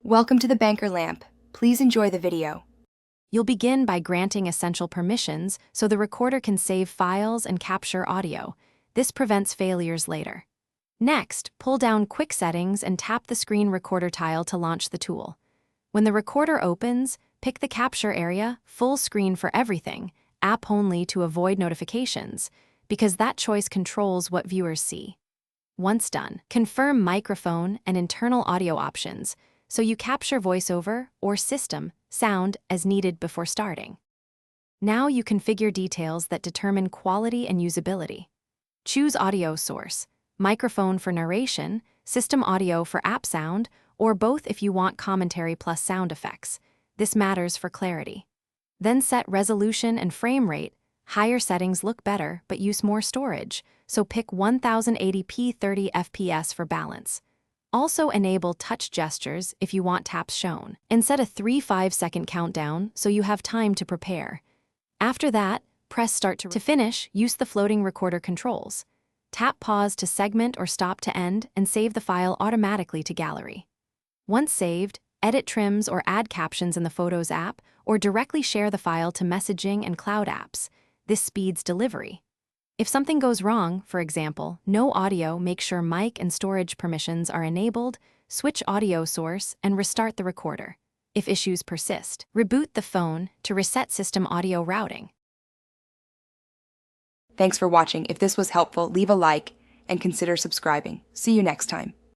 Welcome to the Banker Lamp. Please enjoy the video. You'll begin by granting essential permissions so the recorder can save files and capture audio. This prevents failures later. Next, pull down Quick Settings and tap the screen recorder tile to launch the tool. When the recorder opens, pick the capture area, full screen for everything, app only to avoid notifications, because that choice controls what viewers see. Once done, confirm microphone and internal audio options, so you capture voiceover or system sound as needed before starting. Now you configure details that determine quality and usability. Choose audio source, microphone for narration, system audio for app sound, or both if you want commentary plus sound effects. This matters for clarity. Then set resolution and frame rate. Higher settings look better but use more storage, so pick 1080p 30 fps for balance. Also enable touch gestures if you want taps shown, and set a 3-5-second countdown so you have time to prepare. After that, press start to finish, use the floating recorder controls. Tap pause to segment or stop to end and save the file automatically to gallery. Once saved, edit trims or add captions in the Photos app or directly share the file to messaging and cloud apps. This speeds delivery. If something goes wrong, for example, no audio, make sure mic and storage permissions are enabled, switch audio source, and restart the recorder. If issues persist, reboot the phone to reset system audio routing. Thanks for watching. If this was helpful, leave a like and consider subscribing. See you next time.